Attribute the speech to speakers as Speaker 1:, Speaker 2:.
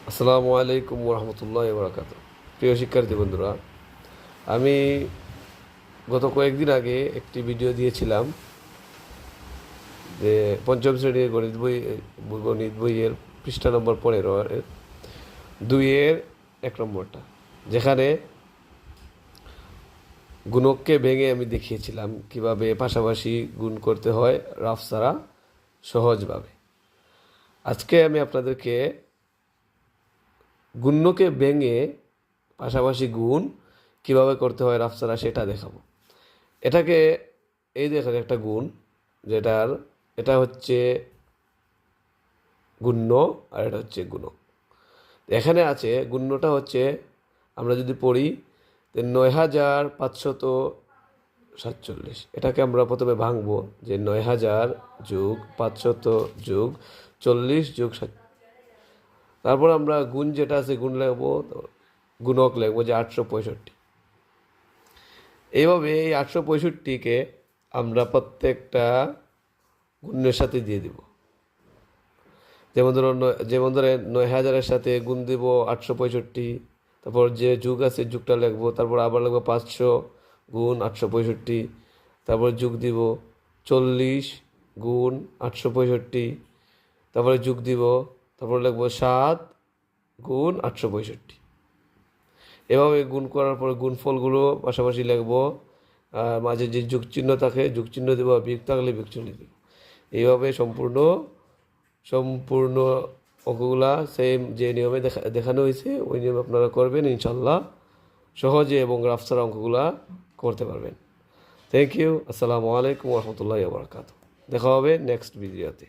Speaker 1: আসসালামু আলাইকুম রহমতুল্লাহি ওয়া বারাকাতুহু। প্রিয় শিক্ষার্থী বন্ধুরা, আমি গত কয়েকদিন আগে একটি ভিডিও দিয়েছিলাম যে পঞ্চম শ্রেণীর গণিত বইয়ের পৃষ্ঠা নম্বর 15 এর 2 এর 1 নম্বরটা, যেখানে গুণককে ভেঙে আমি দেখিয়েছিলাম কিভাবে পাশাপাশি গুণ করতে হয় রাফ ছাড়া সহজভাবে। আজকে আমি আপনাদেরকে গুণ্যকে ভেঙে পাশাপাশি গুণ কিভাবে করতে হয় রাফ ছাড়া সেটা দেখাবো। এটাকে এই দেখেন একটা গুণ, এটা হচ্ছে গুণ্য আর এটা হচ্ছে গুণক। এখানে আছে গুণ্যটা হচ্ছে, আমরা যদি পড়ি ৯,৫৪৭, এটাকে আমরা প্রথমে ভাঙবো যে ৯,০০০ যোগ ৫০০ যোগ ৪০ যোগ ৭। তারপর আমরা গুণ যেটা আছে গুণ লিখবো, গুণক লিখবো যে ৮৬৫। এইভাবে এই ৮৬৫কে আমরা প্রত্যেকটা গুণের সাথে দিয়ে দিব। যেমন ধরেন ৯,০০০-এর সাথে গুণ দিব ৮৬৫, তারপর যে যুগ আছে যুগটা লিখবো, তারপর আবার লিখবো ৫০০ গুণ ৮৬৫, তারপর যুগ দিব ৪০ গুণ ৮৬৫, তারপরে যুগ দিব, তারপর লিখবো ৭ গুণ ৮৬৫। এভাবে গুণ করার পরে গুণফলগুলো পাশাপাশি লিখবো, মাঝে যে যুগ চিহ্ন থাকে যুগ চিহ্ন দেবো, বিয়োগ থাকলে বিয়োগ চিহ্ন দেবো। এইভাবে সম্পূর্ণ অঙ্কগুলা সেম যে নিয়মে দেখানো হয়েছে ওই নিয়মে আপনারা করবেন, ইনশাল্লাহ সহজে এবং রাফ ছাড়া অঙ্কগুলা করতে পারবেন। Thank you. আসসালামু আলাইকুম রহমতুল্লাহি ওয়া বারাকাতুহু। দেখা হবে নেক্সট ভিডিওতে।